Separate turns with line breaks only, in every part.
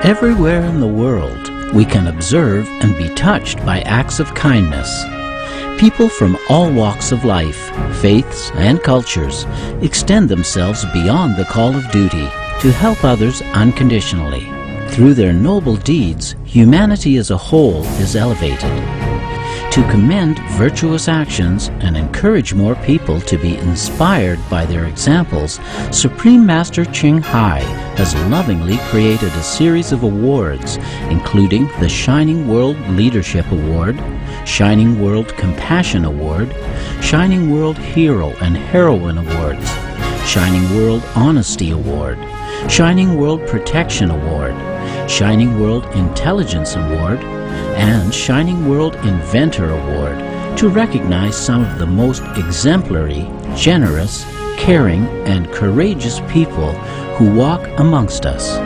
Everywhere in the world, we can observe and be touched by acts of kindness. People from all walks of life, faiths, and cultures extend themselves beyond the call of duty to help others unconditionally. Through their noble deeds, humanity as a whole is elevated. To commend virtuous actions and encourage more people to be inspired by their examples, Supreme Master Ching Hai has lovingly created a series of awards, including the Shining World Leadership Award, Shining World Compassion Award, Shining World Hero and Heroine Awards, Shining World Honesty Award, Shining World Protection Award, Shining World Intelligence Award, and Shining World Inventor Award to recognize some of the most exemplary, generous, caring, and courageous people who walk amongst us.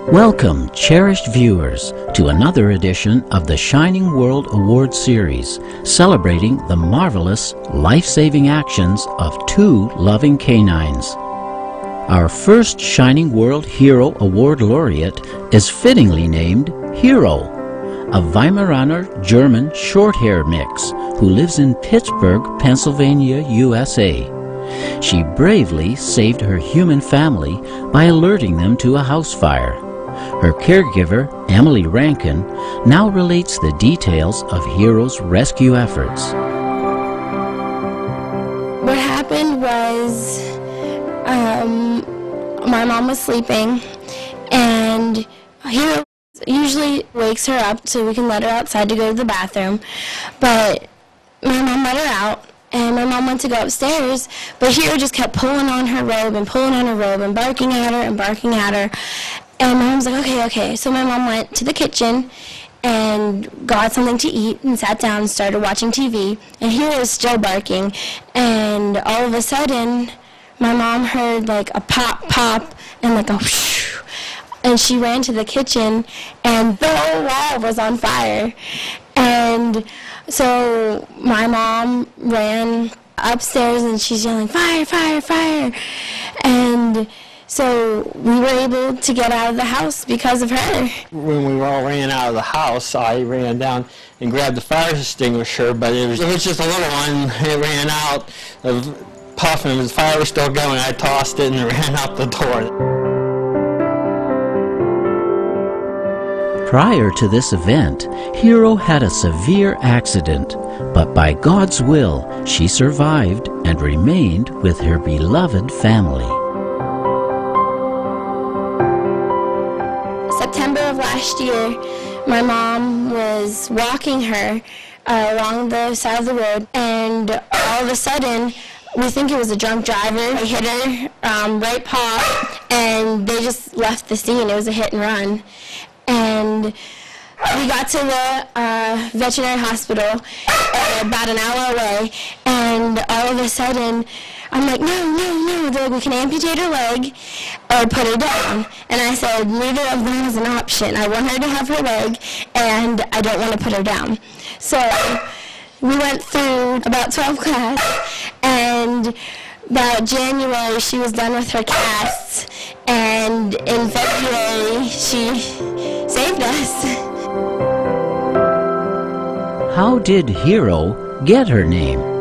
Welcome, cherished viewers, to another edition of the Shining World Award Series, celebrating the marvelous, life-saving actions of two loving canines. Our first Shining World Hero Award laureate is fittingly named Hero, a Weimaraner German short-hair mix who lives in Pittsburgh, Pennsylvania, USA. She bravely saved her human family by alerting them to a house fire. Her caregiver, Emily Rankin, now relates the details of Hero's rescue efforts.
What happened was my mom was sleeping, and Hero usually wakes her up so we can let her outside to go to the bathroom, but my mom let her out. And my mom went to go upstairs, but Hero just kept pulling on her robe and pulling on her robe and barking at her and barking at her. And my mom's like, okay. So my mom went to the kitchen and got something to eat and sat down and started watching TV. And Hero was still barking. And all of a sudden, my mom heard like a pop, pop, and like a whoosh. And she ran to the kitchen, and the whole wall was on fire. And so my mom ran upstairs, and she's yelling, fire, fire, fire. And so we were able to get out of the house because of her.
When we all ran out of the house, I ran down and grabbed the fire extinguisher, but it was just a little one. It ran out of puffing, the fire was still going. I tossed it and ran out the door.
Prior to this event, Hero had a severe accident, but by God's will, she survived and remained with her beloved family.
September of last year, my mom was walking her along the side of the road, and all of a sudden, we think it was a drunk driver. He hit her right paw, and they just left the scene. It was a hit and run. And we got to the veterinary hospital about an hour away, and all of a sudden, I'm like, no, they're like, we can amputate her leg or put her down. And I said, neither of them is an option. I want her to have her leg, and I don't want to put her down. So we went through about 12 casts, and about January, she was done with her casts, and in February, she saved us.
How did Hero get her name?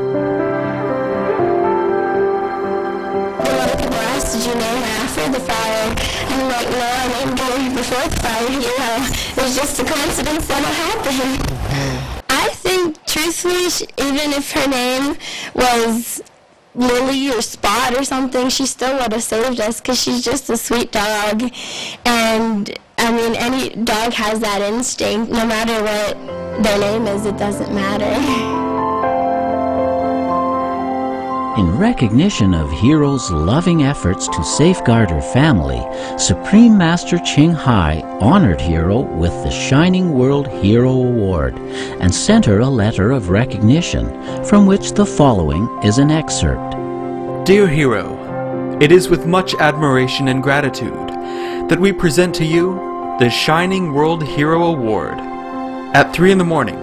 Did you name her after the fire? And I'm like, no, I named her before the fire, It was just a coincidence that it happened. I think, truthfully, even if her name was Lily or Spot or something, she still would have saved us because she's just a sweet dog. And, I mean, any dog has that instinct. No matter what their name is, it doesn't matter.
In recognition of Hero's loving efforts to safeguard her family, Supreme Master Ching Hai honored Hero with the Shining World Hero Award and sent her a letter of recognition, from which the following is an excerpt.
Dear Hero, it is with much admiration and gratitude that we present to you the Shining World Hero Award. At 3 in the morning,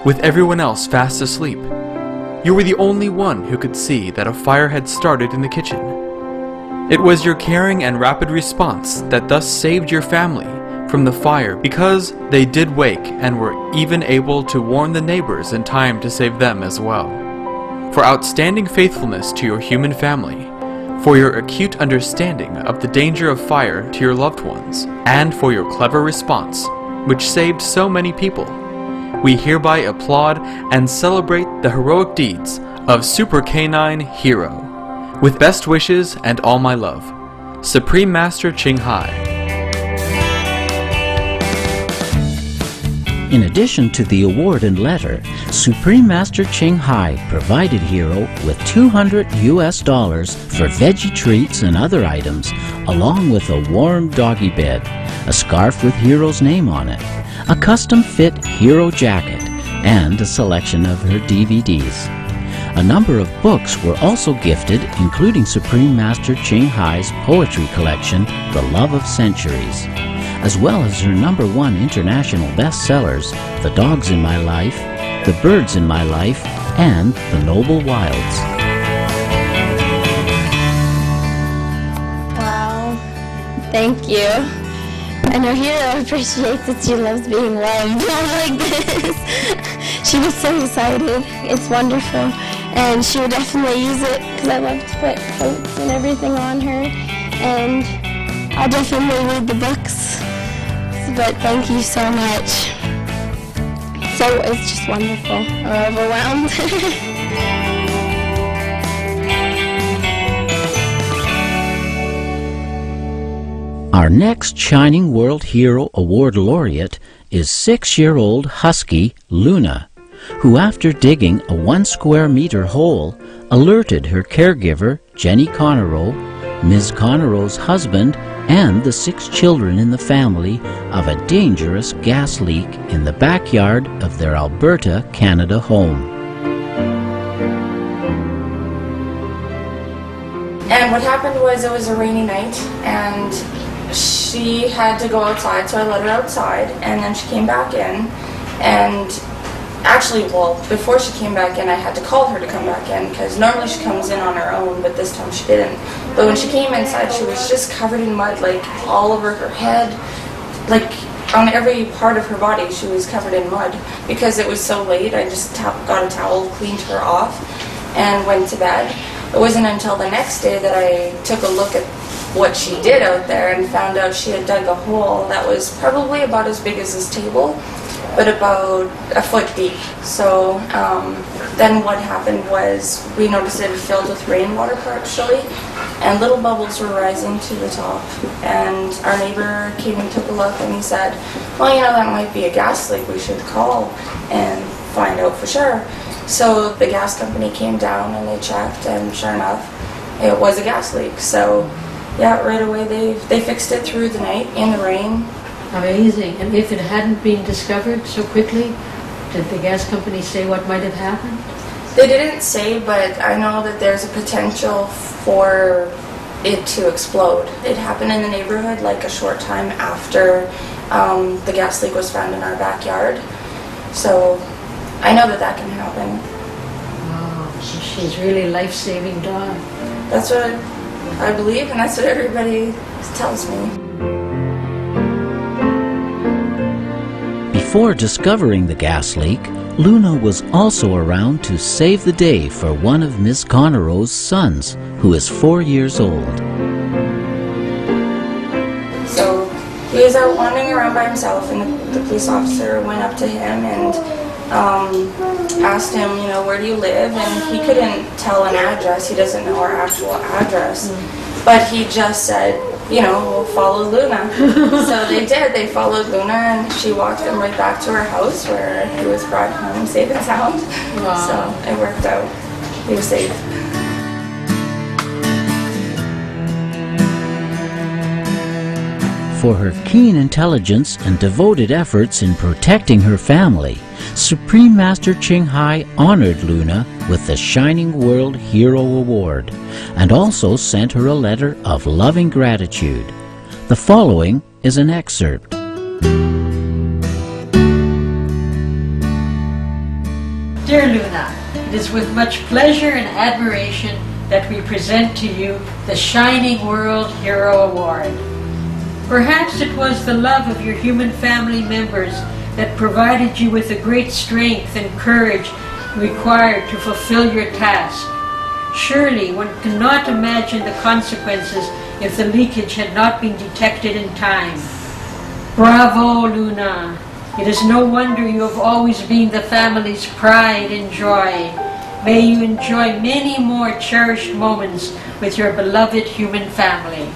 with everyone else fast asleep, you were the only one who could see that a fire had started in the kitchen. It was your caring and rapid response that thus saved your family from the fire, because they did wake and were even able to warn the neighbors in time to save them as well. For outstanding faithfulness to your human family, for your acute understanding of the danger of fire to your loved ones, and for your clever response, which saved so many people, we hereby applaud and celebrate the heroic deeds of Super Canine Hero. With best wishes and all my love, Supreme Master Ching Hai.
In addition to the award and letter, Supreme Master Ching Hai provided Hero with $200 for veggie treats and other items, along with a warm doggy bed, a scarf with Hero's name on it, a custom-fit Hero jacket, and a selection of her DVDs. A number of books were also gifted, including Supreme Master Ching Hai's poetry collection, The Love of Centuries, as well as her #1 international bestsellers, The Dogs in My Life, The Birds in My Life, and The Noble Wilds.
Wow, thank you. I know Hero appreciates that she loves being loved like this. She was so excited. It's wonderful. And she would definitely use it because I love to put coats and everything on her. And I'll definitely read the books. But thank you so much. So it's just wonderful. I'm overwhelmed.
Our next Shining World Hero Award laureate is 6-year-old Husky Luna, who after digging a 1 square meter hole, alerted her caregiver, Jenny Connerow, Ms. Connerow's husband, and the 6 children in the family of a dangerous gas leak in the backyard of their Alberta, Canada home.
And what happened was, it was a rainy night and she had to go outside, so I let her outside, and then she came back in. And actually, well, before she came back in, I had to call her to come back in, because normally she comes in on her own, but this time she didn't. But when she came inside, she was just covered in mud, like all over her head, like on every part of her body she was covered in mud. Because it was so late, I just got a towel, cleaned her off, and went to bed. It wasn't until the next day that I took a look at what she did out there and found out she had dug a hole that was probably about as big as this table, but about a foot deep. So then what happened was, we noticed it filled with rainwater partially, and little bubbles were rising to the top. And our neighbor came and took a look, and he said, well, you know, that might be a gas leak, we should call and find out for sure. So the gas company came down and they checked, and sure enough, it was a gas leak. So yeah, right away they fixed it through the night in the rain.
Amazing. And if it hadn't been discovered so quickly, did the gas company say what might have happened?
They didn't say, but I know that there's a potential for it to explode. It happened in the neighborhood like a short time after the gas leak was found in our backyard. So I know that that can happen.
Wow, so she's really a life-saving dog.
That's what I believe, and that's what everybody tells me.
Before discovering the gas leak, Luna was also around to save the day for one of Ms. Connerow's sons, who is 4 years old.
So he was out wandering around by himself, and the police officer went up to him and asked him, you know, where do you live? And he couldn't tell an address. He doesn't know our actual address. But he just said, you know, we'll follow Luna. So they did. They followed Luna, and she walked them right back to her house, where he was brought home safe and sound. Wow. So it worked out. He was safe.
For her keen intelligence and devoted efforts in protecting her family, Supreme Master Ching Hai honored Luna with the Shining World Hero Award, and also sent her a letter of loving gratitude. The following is an excerpt.
Dear Luna, it is with much pleasure and admiration that we present to you the Shining World Hero Award. Perhaps it was the love of your human family members that provided you with the great strength and courage required to fulfill your task. Surely one cannot imagine the consequences if the leakage had not been detected in time. Bravo, Luna! It is no wonder you have always been the family's pride and joy. May you enjoy many more cherished moments with your beloved human family.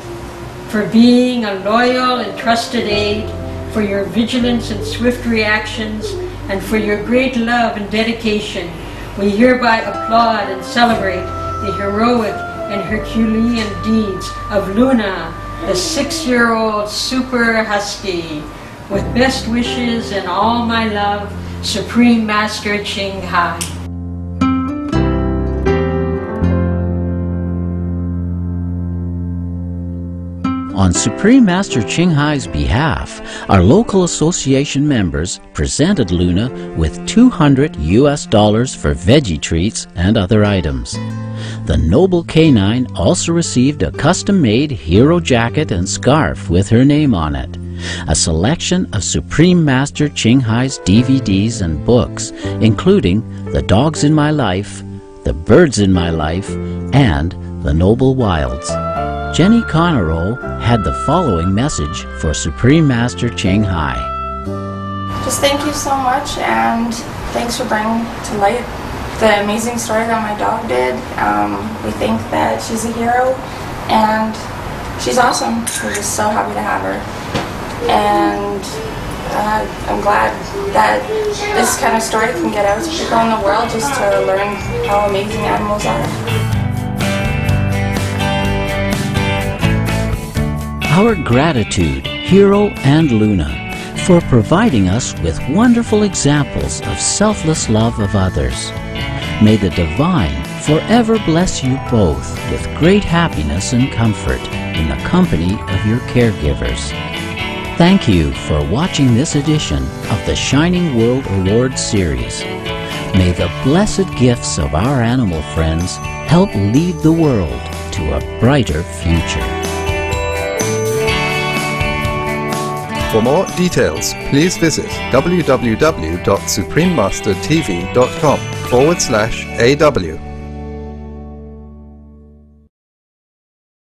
For being a loyal and trusted aide, for your vigilance and swift reactions, and for your great love and dedication, we hereby applaud and celebrate the heroic and Herculean deeds of Luna, the 6-year-old super husky. With best wishes and all my love, Supreme Master Ching Hai.
On Supreme Master Ching Hai's behalf, our local association members presented Luna with $200 for veggie treats and other items. The noble canine also received a custom-made hero jacket and scarf with her name on it, a selection of Supreme Master Ching Hai's DVDs and books, including The Dogs in My Life, The Birds in My Life, and The Noble Wilds. Jenny Connerow had the following message for Supreme Master Ching Hai.
Just thank you so much, and thanks for bringing to light the amazing story that my dog did. We think that she's a hero, and she's awesome. We're just so happy to have her. And I'm glad that this kind of story can get out to people in the world just to learn how amazing animals are.
Our gratitude, Hero and Luna, for providing us with wonderful examples of selfless love of others. May the Divine forever bless you both with great happiness and comfort in the company of your caregivers. Thank you for watching this edition of the Shining World Awards series. May the blessed gifts of our animal friends help lead the world to a brighter future.
For more details, please visit www.suprememastertv.com/AW.